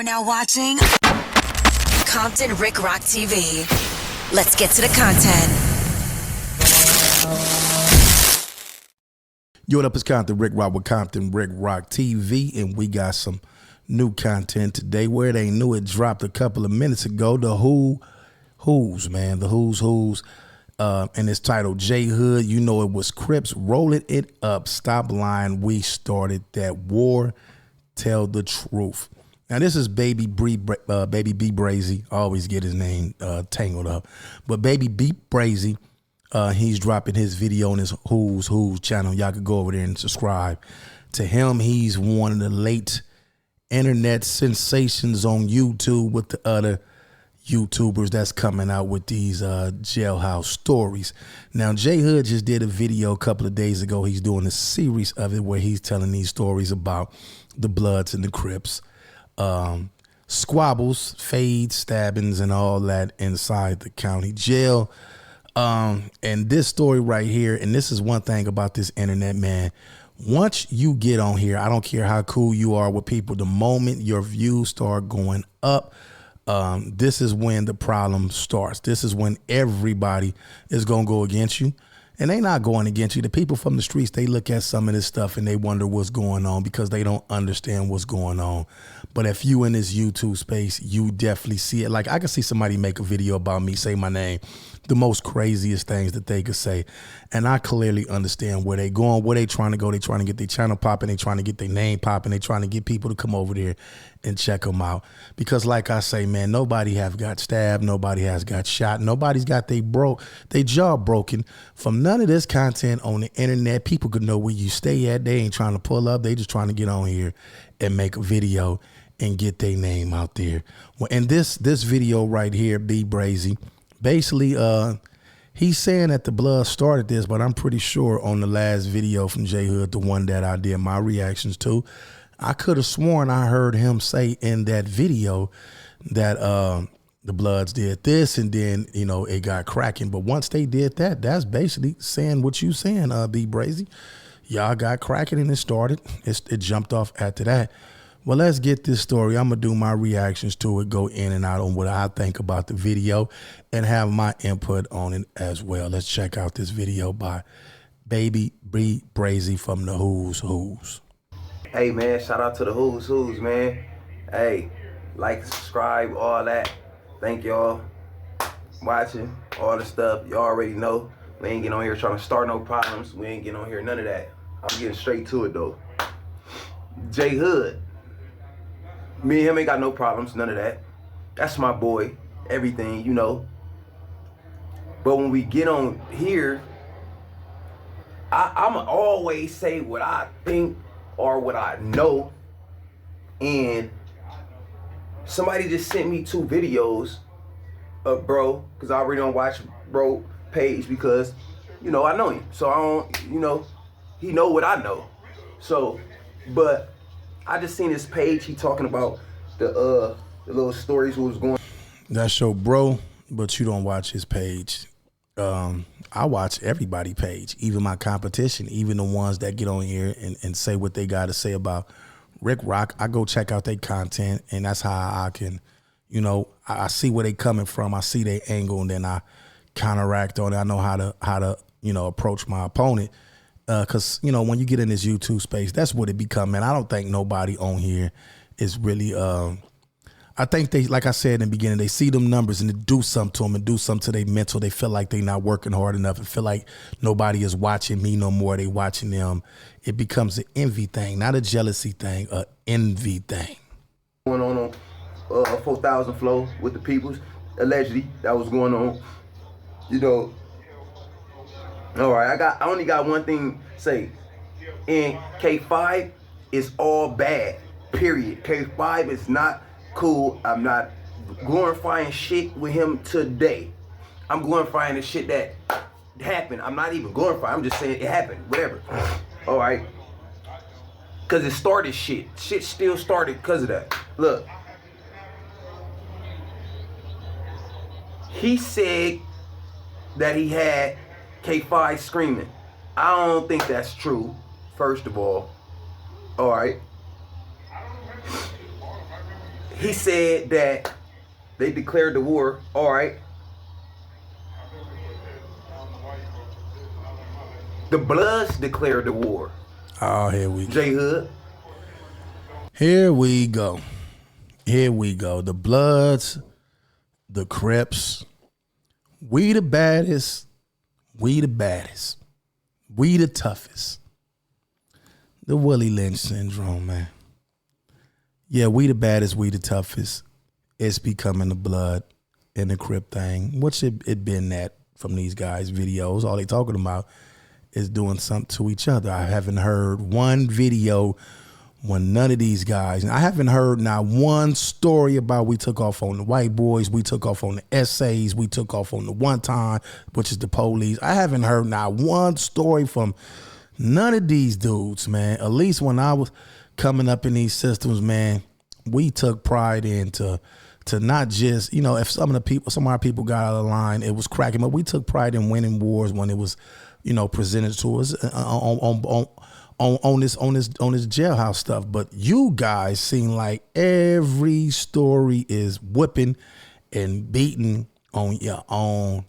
now watching Compton Rick Rock TV. Let's get to the content. Yo, what up? It's Compton Rick Rock with Compton Rick Rock TV, and we got some new content today. Where it ain't new, it dropped a couple of minutes ago. The Who's, man. The Who's. And it's titled J Hood. You know it was Crips. Rolling it up. Stop lying. We started that war. Tell the truth. Now this is Baby B BRAZY. I always get his name tangled up. But Baby B BRAZY, he's dropping his video on his Who's channel. Y'all could go over there and subscribe to him. He's one of the late internet sensations on YouTube with the other YouTubers that's coming out with these jailhouse stories. Now J Hood just did a video a couple of days ago. He's doing a series of it where he's telling these stories about the Bloods and the Crips, squabbles, fades, stabbings, and all that inside the county jail. And this story right here, and this is one thing about this internet, man. Once you get on here, I don't care how cool you are with people, the moment your views start going up, this is when the problem starts. This is when everybody is going to go against you. And they not going against you. The people from the streets, they look at some of this stuff and they wonder what's going on because they don't understand what's going on. But if you in this YouTube space, you definitely see it. Like I can see somebody make a video about me, say my name, the most craziest things that they could say. And I clearly understand where they going, where they trying to go. They trying to get their channel popping. They trying to get their name popping. They trying to get people to come over there and check them out. Because like I say, man, nobody have got stabbed. Nobody has got shot. Nobody's got they jaw broken from none of this content on the internet. People could know where you stay at. They ain't trying to pull up. They just trying to get on here and make a video and get their name out there. Well, and this video right here, B BRAZY, basically, he's saying that the Blood started this, but I'm pretty sure on the last video from J Hood, the one that I did my reactions to, I could have sworn I heard him say in that video that the Bloods did this, and then, you know, it got cracking. But once they did that, that's basically saying what you saying, B BRAZY. Y'all got cracking and it started. It jumped off after that. Well, let's get this story. I'm going to do my reactions to it, go in and out on what I think about the video, and have my input on it as well. Let's check out this video by Baby B BRAZY from the Who's. Hey, man, shout out to the Who's, man. Hey, like, subscribe, all that. Thank y'all watching, all the stuff. You already know. We ain't getting on here trying to start no problems. We ain't getting on here, none of that. I'm getting straight to it, though. J Hood. Me and him ain't got no problems, none of that. That's my boy, everything, you know. But when we get on here, I'ma always say what I think or what I know. And somebody just sent me 2 videos of bro, because I already don't watch bro page because, you know, I know him. So I don't, you know, he know what I know. So, but I just seen his page. He talking about the little stories what was going. That's your bro, but you don't watch his page. I watch everybody's page, even my competition, even the ones that get on here and say what they got to say about Rick Rock. I go check out their content, and that's how I can, you know, I see where they coming from. I see their angle, and then I counteract on it. I know how to you know, approach my opponent. Because, you know, when you get in this YouTube space, that's what it become, man. I don't think nobody on here is really, I think they, like I said in the beginning, they see them numbers and it do something to them and do something to their mental. They feel like they not working hard enough and feel like nobody is watching me no more. They watching them. It becomes an envy thing, not a jealousy thing, a envy thing. Going on 4,000 flow with the peoples, allegedly, that was going on, you know. All right, I only got one thing to say. And K5 is all bad, period. K5 is not cool. I'm not glorifying shit with him today. I'm glorifying the shit that happened. I'm not even glorifying. I'm just saying it happened, whatever. All right. Because it started shit. Shit still started because of that. Look. He said that he had K5 screaming. I don't think that's true, first of all. All right. he said that they declared the war. All right. The Bloods declared the war. Oh, here we go. J Hood. Here we go. Here we go. The Bloods, the Crips. We the baddest. We the baddest. We the toughest. The Willie Lynch syndrome, man. Yeah, we the baddest, we the toughest. It's becoming the Blood and the Crip thing. What's it been that from these guys' videos? All they talking about is doing something to each other. I haven't heard one video when none of these guys, and I haven't heard not one story about we took off on the white boys, we took off on the essays, we took off on the one time, which is the police. I haven't heard not one story from none of these dudes, man. At least when I was coming up in these systems, man, we took pride into not just, you know, if some of our people got out of line, it was cracking, but we took pride in winning wars when it was, you know, presented to us on this jailhouse stuff. But you guys seem like every story is whipping and beating on your own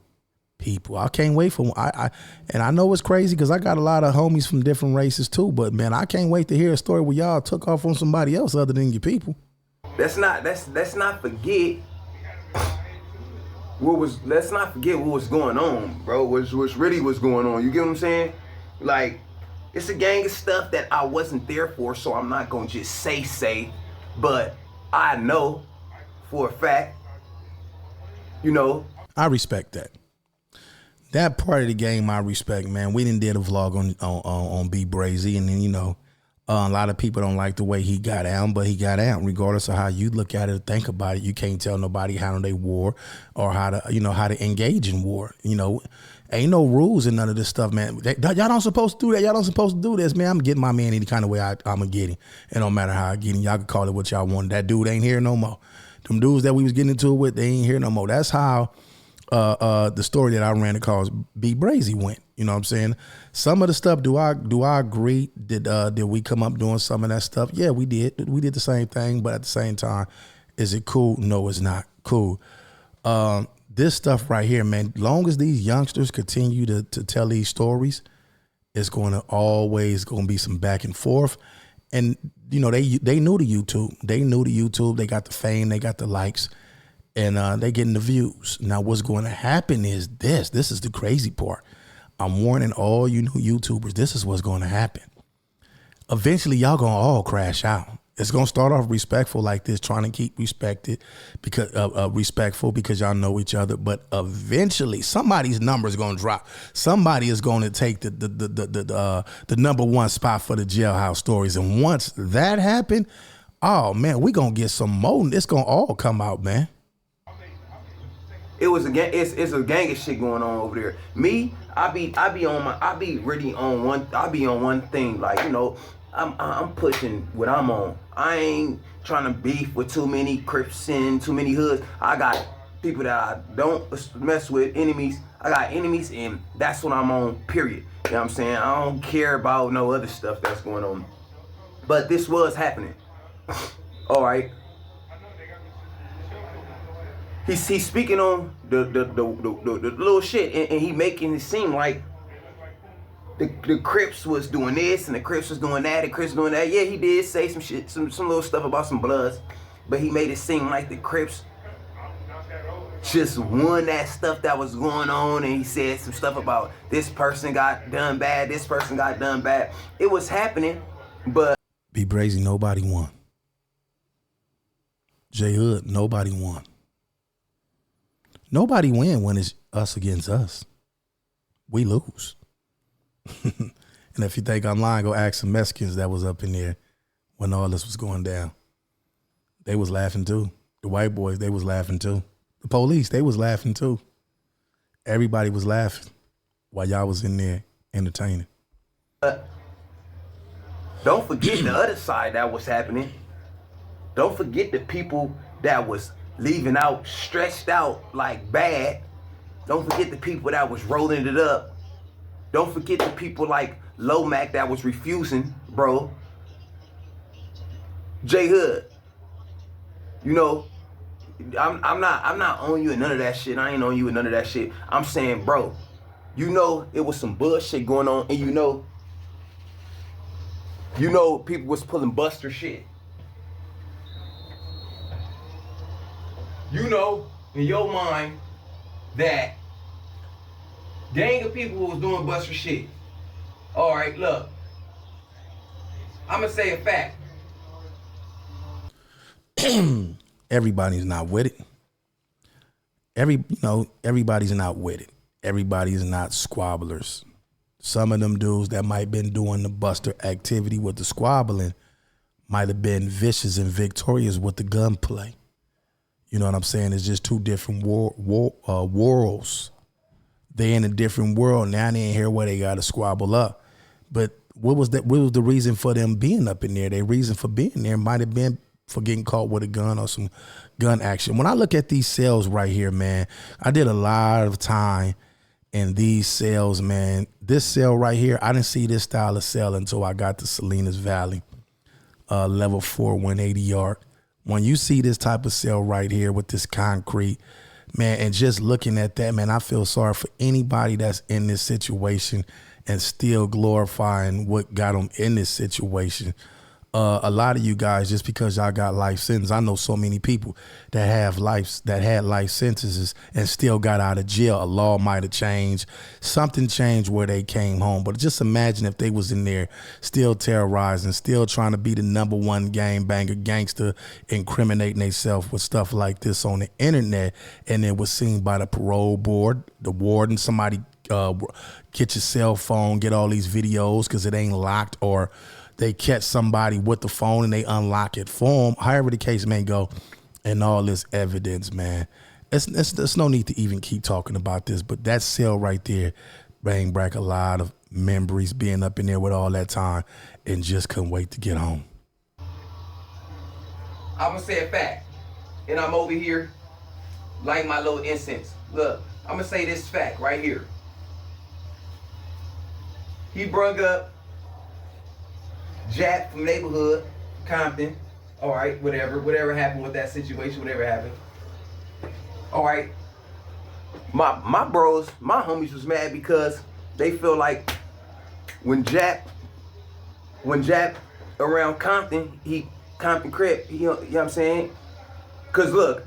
people. I can't wait for and I know it's crazy because I got a lot of homies from different races too, but man, I can't wait to hear a story where y'all took off on somebody else other than your people. Let's not forget what was going on, bro. What's really was going on. You get what I'm saying? Like, it's a gang of stuff that I wasn't there for, so I'm not gonna just say, but I know for a fact, you know. I respect that. That part of the game I respect, man. We did a vlog on BRAZY, and then, you know, a lot of people don't like the way he got out, but he got out. Regardless of how you look at it or think about it, you can't tell nobody how they war or how to engage in war. You know, ain't no rules in none of this stuff, man. Y'all don't supposed to do that. Y'all don't supposed to do this, man. I'm getting my man any kind of way I'm going to get him. It don't matter how I get him. Y'all can call it what y'all want. That dude ain't here no more. Them dudes that we was getting into it with, they ain't here no more. That's how the story that I ran across BRAZY went. You know what I'm saying? Some of the stuff, do I agree? Did we come up doing some of that stuff? Yeah, we did. We did the same thing, but at the same time, is it cool? No, it's not cool. This stuff right here, man, long as these youngsters continue to tell these stories, it's going to be some back and forth. And, you know, they new to YouTube. They new to YouTube. They got the fame. They got the likes. And they getting the views. Now, what's going to happen is this. This is the crazy part. I'm warning all you new YouTubers, this is what's going to happen. Eventually, y'all going to all crash out. It's going to start off respectful like this, trying to keep respectful because y'all know each other. But eventually, somebody's number is going to drop. Somebody is going to take the number one spot for the jailhouse stories. And once that happen, oh, man, we going to get some more. It's going to all come out, man. It was a gang. It's a gang of shit going on over there. Me, I be on one thing. Like, you know, I'm pushing what I'm on. I ain't trying to beef with too many Crips and too many hoods. I got people that I don't mess with, enemies. I got enemies, and that's what I'm on. Period. You know what I'm saying? I don't care about no other stuff that's going on. But this was happening. All right. He's speaking on the little shit, and he making it seem like the Crips was doing this and the Crips was doing that, and Crips doing that. Yeah, he did say some shit, some little stuff about some Bloods, but he made it seem like the Crips just won that stuff that was going on, and he said some stuff about this person got done bad, this person got done bad. It was happening, but BRAZY, nobody won. J Hood, nobody won. Nobody win when it's us against us. We lose. And if you think I'm lying, go ask some Mexicans that was up in there when all this was going down. They was laughing too. The white boys, they was laughing too. The police, they was laughing too. Everybody was laughing while y'all was in there entertaining. Don't forget the other side that was happening. Don't forget the people that was leaving out, stretched out like bad. Don't forget the people that was rolling it up. Don't forget the people like Lomac that was refusing, bro. J Hood, You know, I'm not on you and none of that shit. I ain't on you and none of that shit. I'm saying, bro, you know it was some bullshit going on, and you know people was pulling Buster shit. You know in your mind that gang of people was doing Buster shit. All right, look, I'm gonna say a fact. Everybody's not with it. Everybody's not with it. Everybody's not squabblers. Some of them dudes that might have been doing the Buster activity with the squabbling might have been vicious and victorious with the gunplay. You know what I'm saying? It's just two different worlds. They in a different world. Now they ain't here where they got to squabble up. But what was the reason for them being up in there? Their reason for being there might have been for getting caught with a gun or some gun action. When I look at these cells right here, man, I did a lot of time in these cells, man. This cell right here, I didn't see this style of cell until I got to Salinas Valley, level 4, 180 yard. When you see this type of cell right here with this concrete, man, and just looking at that, man, I feel sorry for anybody that's in this situation and still glorifying what got them in this situation. A lot of you guys, just because y'all got life sentences, I know so many people that had life sentences and still got out of jail. A law might have changed, something changed where they came home. But just imagine if they was in there still terrorizing, still trying to be the #1 gangbanger, gangster, incriminating themselves with stuff like this on the internet, and it was seen by the parole board, the warden, somebody get your cell phone, get all these videos because it ain't locked, or they catch somebody with the phone and they unlock it for them. However the case may go, and all this evidence, man. There's no need to even keep talking about this, but that cell right there bring back a lot of memories, being up in there with all that time and just couldn't wait to get home. I'm gonna say a fact, and I'm over here like my little incense. Look, I'm gonna say this fact right here. He brung up Jack from neighborhood, Compton. All right, whatever happened with that situation, whatever happened. All right, my bros, my homies was mad because they feel like when Jack around Compton, Compton Crip, you know what I'm saying? Cause look,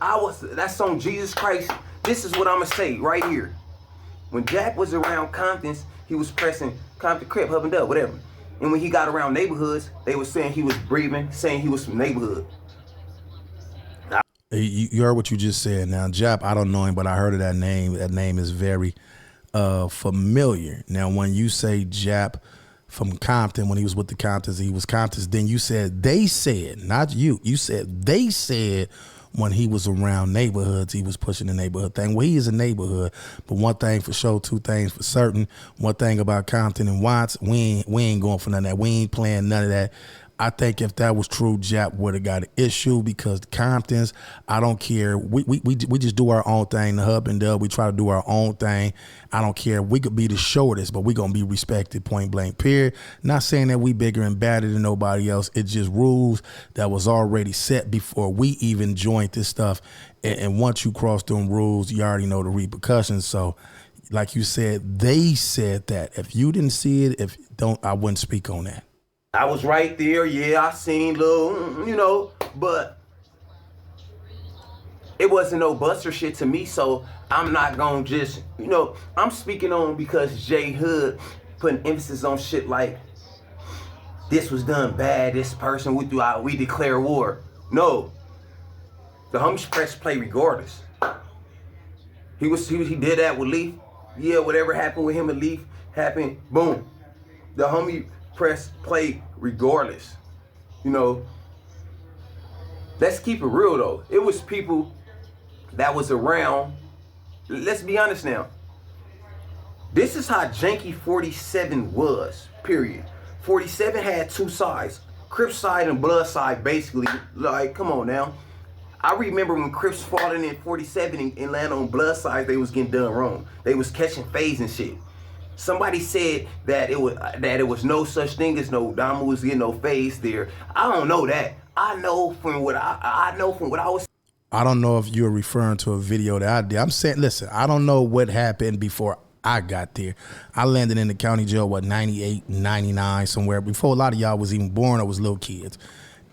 that's on Jesus Christ. This is what I'm gonna say right here. When Jack was around Comptons, he was pressing Compton Crip, Hub and Dub, whatever. And when he got around neighborhoods, they were saying he was breathing, saying he was from neighborhood. You heard what you just said. Now, Jap, I don't know him, but I heard of that name. That name is very familiar. Now, when you say Jap from Compton, when he was with the Comptons, he was Comptons, then you said they said, not you. You said they said when he was around neighborhoods, he was pushing the neighborhood thing. Well, he is a neighborhood, but one thing for sure, two things for certain. One thing about Compton and Watts, we ain't going for none of that. We ain't playing none of that. I think if that was true, Jap would have got an issue because the Comptons, I don't care. We just do our own thing. The Hub and Dub, we try to do our own thing. I don't care. We could be the shortest, but we gonna be respected, point blank, period. Not saying that we bigger and badder than nobody else. It's just rules that was already set before we even joined this stuff. And once you cross them rules, you already know the repercussions. So, like you said, they said that. If you didn't see it, I wouldn't speak on that. I was right there, yeah, I seen little, but it wasn't no Buster shit to me, so I'm not gonna just, I'm speaking on because J Hood putting emphasis on shit like this was done bad, this person, we declare war. No, the homies press play regardless. He did that with Leaf. Yeah, whatever happened with him and Leaf happened, boom. The homie press play regardless. Let's keep it real though. It was people that was around. Let's be honest now. This is how janky 47 was, period. 47 had two sides, Crip side and Blood side, basically. Like, come on now. I remember when Crips falling in 47 and land on Blood side, they was getting done wrong. They was catching phase and shit. Somebody said that it was no such thing as no Dama was getting no phase there. I don't know that. I know from what I know from what I was. I don't know if you're referring to a video that I did. I'm saying, listen, I don't know what happened before I got there. I landed in the county jail, 98, 99, somewhere. Before a lot of y'all was even born, I was little kids.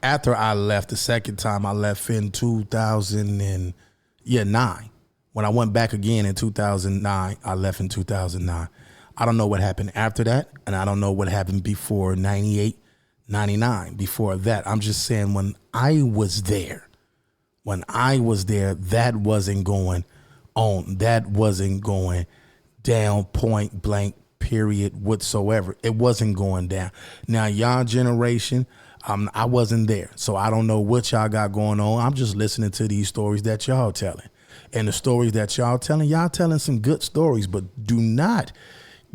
After I left, the second time I left in 2009. When I went back again in 2009, I left in 2009. I don't know what happened after that, and I don't know what happened before 98, 99. Before that, I'm just saying when I was there, that wasn't going on. That wasn't going down, point blank, period, whatsoever. It wasn't going down. Now, y'all generation, I wasn't there, so I don't know what y'all got going on. I'm just listening to these stories that y'all telling. And the stories that y'all telling some good stories, but do not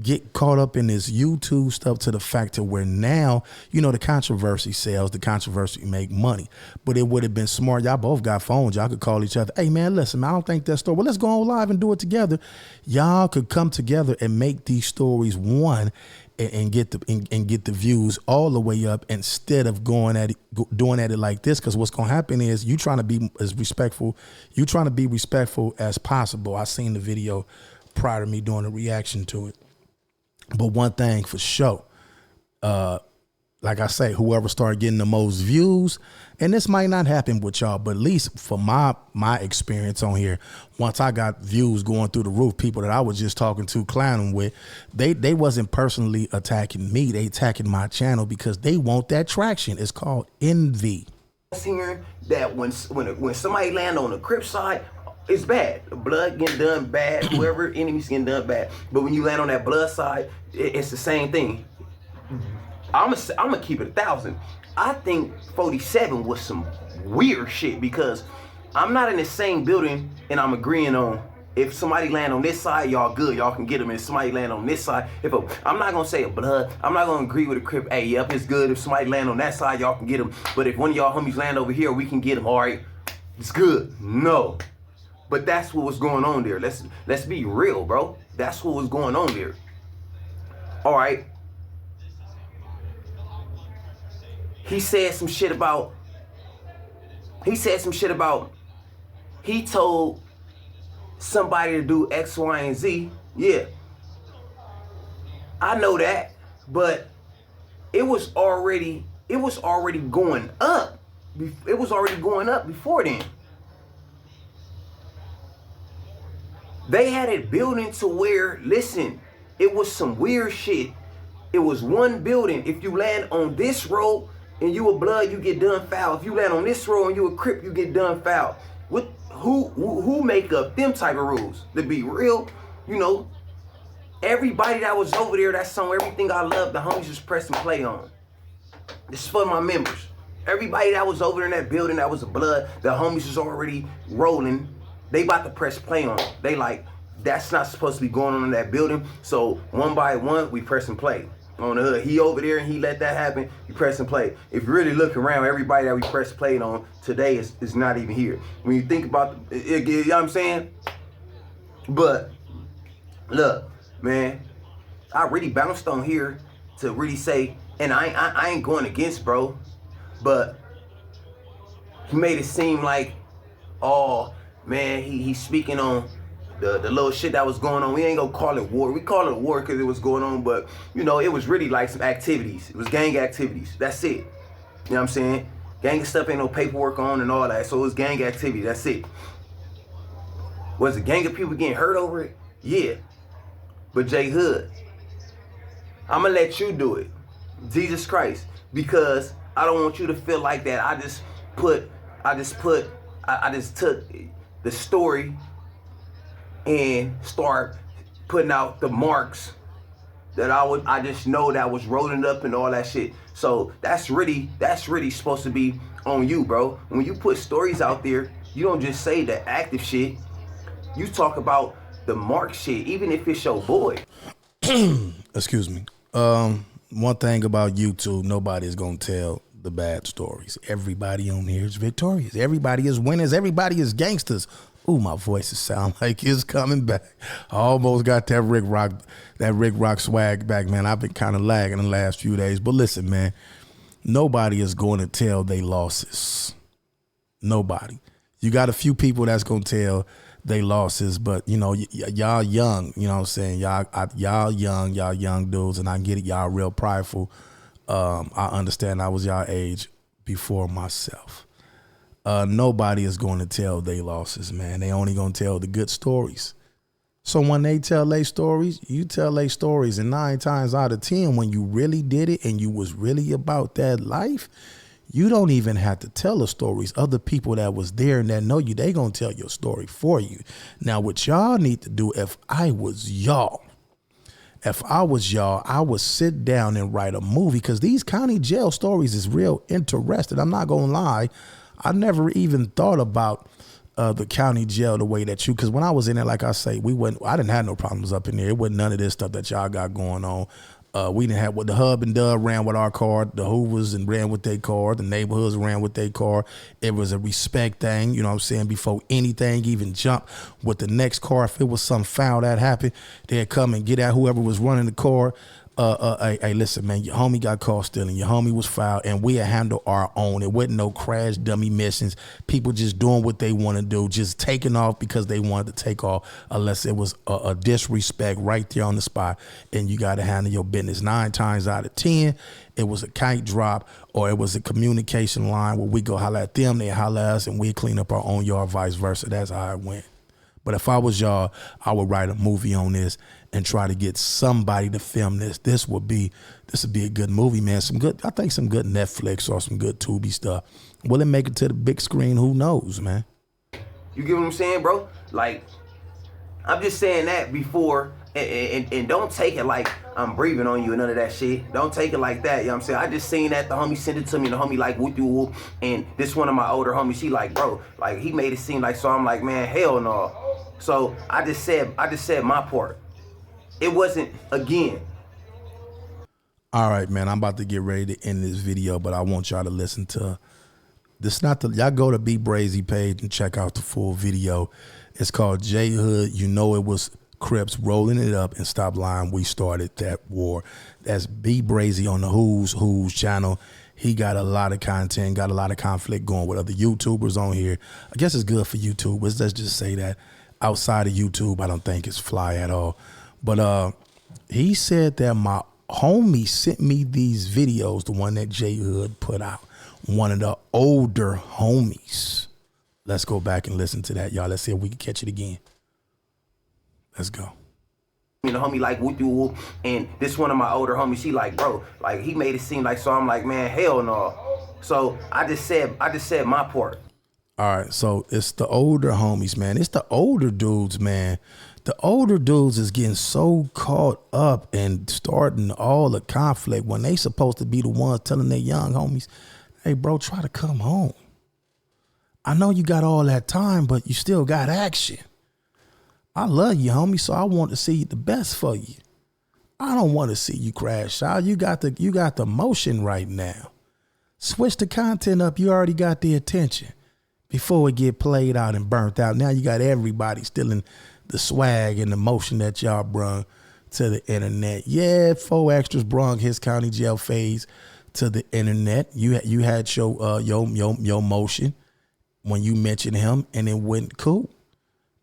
get caught up in this YouTube stuff to the fact to where now, the controversy sells, the controversy make money. But it would have been smart. Y'all both got phones. Y'all could call each other. Hey, man, listen, man, I don't think that story. Well, let's go on live and do it together. Y'all could come together and make these stories one and get the views all the way up instead of doing at it like this. Because what's going to happen is you trying to be as respectful. You trying to be respectful as possible. I seen the video prior to me doing a reaction to it. But one thing for sure, like I say, whoever started getting the most views, and this might not happen with y'all, but at least for my experience on here, once I got views going through the roof, people that I was just talking to, clowning with, they wasn't personally attacking me. They attacking my channel because they want that traction. It's called envy. Hearing that when somebody land on the Crip side, it's bad. The blood getting done bad. Whoever enemies getting done bad. But when you land on that blood side, it's the same thing. I'm gonna keep it 1,000. I think 47 was some weird shit because I'm not in the same building and I'm agreeing on if somebody land on this side, y'all good, y'all can get them. If somebody land on this side, I'm not gonna say a blood. I'm not gonna agree with a Crip. Hey, yep, it's good. If somebody land on that side, y'all can get them. But if one of y'all homies land over here, we can get them. All right, it's good. No. But that's what was going on there. Let's be real, bro. That's what was going on there. All right. He said some shit about. He told somebody to do X, Y, and Z. Yeah. I know that, but it was already going up. It was already going up before then. They had it building to where, listen, it was some weird shit. It was one building. If you land on this road and you a blood, you get done foul. If you land on this road and you a Crip, you get done foul. Who make up them type of rules? To be real, everybody that was over there, that song, Everything I Love, the homies just pressing play on. This is for my members. Everybody that was over there in that building that was a blood, the homies was already rolling. They about to press play on it. They like, that's not supposed to be going on in that building. So one by one, we press and play. On the hood, he over there and he let that happen, you press and play. If you really look around, everybody that we press played on today is not even here. When you think about it, you know what I'm saying? But look, man, I really bounced on here to really say, and I ain't going against bro, but he made it seem like, oh, man, he's speaking on the little shit that was going on. We ain't gonna call it war. We call it a war because it was going on, but it was really like some activities. It was gang activities. That's it. You know what I'm saying? Gang stuff ain't no paperwork on and all that. So it was gang activity. That's it. Was a gang of people getting hurt over it? Yeah. But J Hood, I'ma let you do it. Jesus Christ. Because I don't want you to feel like that. I just took the story and start putting out the marks that I just know that was rolling up and all that shit. So that's really supposed to be on you, bro. When you put stories out there, you don't just say the active shit. You talk about the mark shit, even if it's your boy. Excuse me. One thing about YouTube, nobody's gonna tell the bad stories. Everybody on here is victorious. Everybody is winners. Everybody is gangsters. Ooh, my voice sound like it's coming back. I almost got that Rick Rock swag back, man. I've been kind of lagging the last few days. But listen, man, nobody is going to tell they losses. Nobody. You got a few people that's going to tell they losses, but you know, y'all young, you know what I'm saying? Y'all young dudes, and I get it. Y'all real prideful. I understand I was y'all age before myself. Nobody is going to tell they losses, man. They only going to tell the good stories. So when they tell their stories, you tell their stories, and 9 times out of 10, when you really did it and you was really about that life, you don't even have to tell the stories. Other people that was there and that know you, they gonna tell your story for you. Now, what y'all need to do, if I was y'all, I would sit down and write a movie, because these county jail stories is real interesting. I'm not gonna lie. I never even thought about the county jail the way that you, because when I was in there, like I say, I didn't have no problems up in there. It wasn't none of this stuff that y'all got going on. We didn't have what the hub and dub ran with our car. The Hoovers and ran with their car. The neighborhoods ran with their car. It was a respect thing, you know what I'm saying? Before anything even jumped with the next car, if it was some foul that happened, they'd come and get at whoever was running the car. Hey, listen, man, your homie got caught stealing. Your homie was foul, and we handle our own. It wasn't no crash dummy missions. People just doing what they want to do, just taking off because they wanted to take off, unless it was a disrespect right there on the spot, and you got to handle your business. 9 times out of 10, it was a kite drop, or it was a communication line where we go holler at them, they holler at us, and we clean up our own yard, vice versa. That's how it went. But if I was y'all, I would write a movie on this and try to get somebody to film this. This would be a good movie, man. Some good Netflix or some good Tubi stuff. Will it make it to the big screen? Who knows, man? You get what I'm saying, bro? Like, I'm just saying that before, and don't take it like I'm breathing on you and none of that shit. Don't take it like that, you know what I'm saying? I just seen that, the homie sent it to me, and the homie like, whoop you whoop, and this one of my older homies, she like, bro, like, he made it seem like, so I'm like, man, hell no. So I just said my part. It wasn't again. All right, man, I'm about to get ready to end this video, but I want y'all to listen to this. Y'all go to BRAZY page and check out the full video. It's called J Hood. You know it was Crips rolling it up, and stop lying. We started that war. That's BRAZY on the Who's channel. He got a lot of content, got a lot of conflict going with other YouTubers on here. I guess it's good for YouTubers. Let's just say that. Outside of YouTube, I don't think it's fly at all. But he said that my homie sent me these videos, the one that J Hood put out, one of the older homies. Let's go back and listen to that, y'all. Let's see if we can catch it again. Let's go. You know, homie like whoop you whoop, and this one of my older homies, she like, bro, like, he made it seem like, so I'm like, man, hell no. So I just said my part. All right, so it's the older homies, man. It's the older dudes, man. The older dudes is getting so caught up and starting all the conflict when they supposed to be the ones telling their young homies, hey, bro, try to come home. I know you got all that time, but you still got action. I love you, homie, so I want to see the best for you. I don't want to see you crash out. You got the motion right now. Switch the content up. You already got the attention before it get played out and burnt out. Now you got everybody stealing the swag and the motion that y'all brung to the internet. Yeah, 4 Extras brung his county jail phase to the internet. You had your motion when you mentioned him, and it went cool.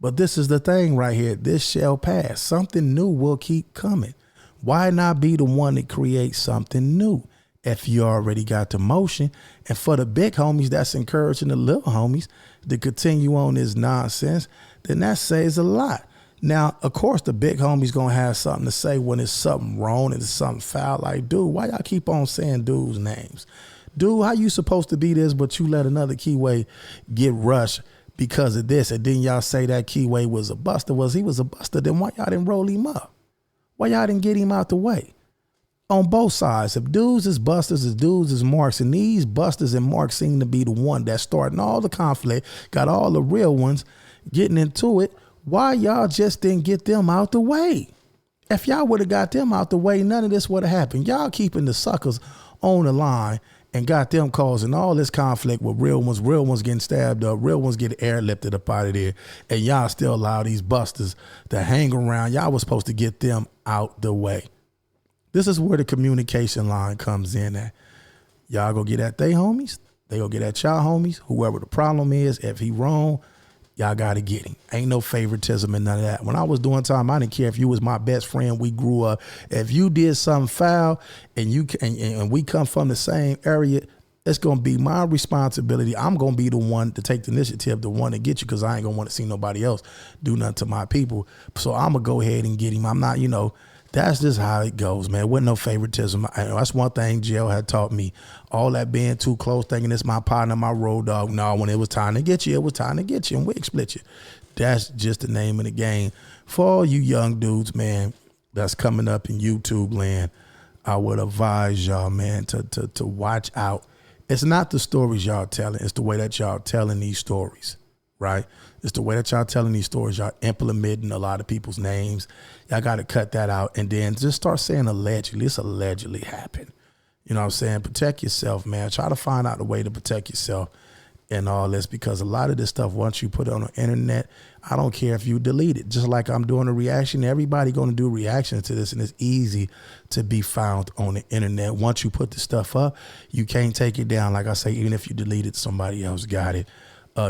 But this is the thing right here. This shall pass. Something new will keep coming. Why not be the one that creates something new if you already got the motion? And for the big homies that's encouraging the little homies to continue on this nonsense, then that says a lot. Now, of course, the big homies going to have something to say when it's something wrong and it's something foul. Like, dude, why y'all keep on saying dudes' names? Dude, how you supposed to be this, but you let another keyway get rushed because of this? And then y'all say that keyway was a buster. He was a buster, then why y'all didn't roll him up? Why y'all didn't get him out the way? On both sides, if dudes is busters, if dudes is marks, and these busters and marks seem to be the one that's starting all the conflict, got all the real ones getting into it, why y'all just didn't get them out the way? If y'all would have got them out the way, none of this would have happened. Y'all keeping the suckers on the line and got them causing all this conflict with real ones getting stabbed up, real ones getting airlifted up out of there, and y'all still allow these busters to hang around. Y'all was supposed to get them out the way. This is where the communication line comes in at. Y'all go get at they homies. They go get at y'all homies. Whoever the problem is, if he wrong, y'all got to get him. Ain't no favoritism and none of that. When I was doing time, I didn't care if you was my best friend. We grew up. If you did something foul and we come from the same area, it's going to be my responsibility. I'm going to be the one to take the initiative, the one to get you, because I ain't going to want to see nobody else do nothing to my people. So I'm going to go ahead and get him. I'm not, that's just how it goes, man. With no favoritism. That's one thing Jail had taught me. All that being too close, thinking it's my partner, my road dog. No, when it was time to get you, it was time to get you, and we split you. That's just the name of the game. For all you young dudes, man, that's coming up in YouTube land, I would advise y'all, man, to watch out. It's not the stories y'all telling. It's the way that y'all telling these stories, right? It's the way that y'all telling these stories. Y'all implementing a lot of people's names. Y'all got to cut that out and then just start saying allegedly. This allegedly happened. You know what I'm saying? Protect yourself, man. Try to find out a way to protect yourself and all this, because a lot of this stuff, once you put it on the internet, I don't care if you delete it. Just like I'm doing a reaction, everybody going to do reactions to this, and it's easy to be found on the internet. Once you put the stuff up, you can't take it down. Like I say, even if you delete it, somebody else got it.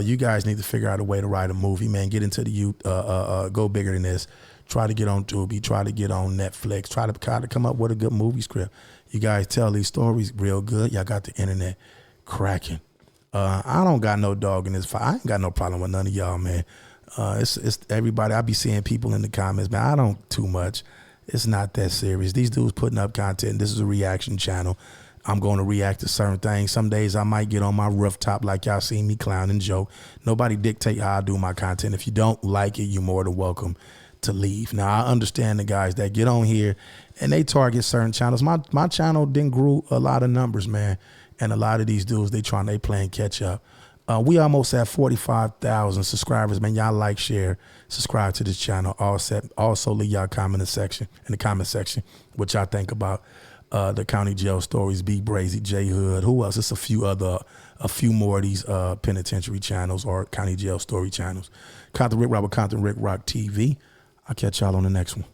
You guys need to figure out a way to write a movie, man. Get into the youth, go bigger than this. Try to get on Tubi, try to get on Netflix, try to come up with a good movie script. You guys tell these stories real good. Y'all got the internet cracking. I don't got no dog in this fight. I ain't got no problem with none of y'all, man. It's everybody. I be seeing people in the comments, man. I don't too much. It's not that serious. These dudes putting up content. This is a reaction channel. I'm going to react to certain things. Some days I might get on my rooftop like y'all see me clown and joke. Nobody dictate how I do my content. If you don't like it, you're more than welcome to leave. Now, I understand the guys that get on here and they target certain channels. My channel didn't grew a lot of numbers, man. And a lot of these dudes, they playing catch up. We almost have 45,000 subscribers, man. Y'all like, share, subscribe to this channel. Also leave y'all in the comment section what y'all think about the county jail stories, B BRAZY, J Hood. Who else? It's a few more of these penitentiary channels or county jail story channels. Compton Rick Rock with Compton Rick Rock TV. I'll catch y'all on the next one.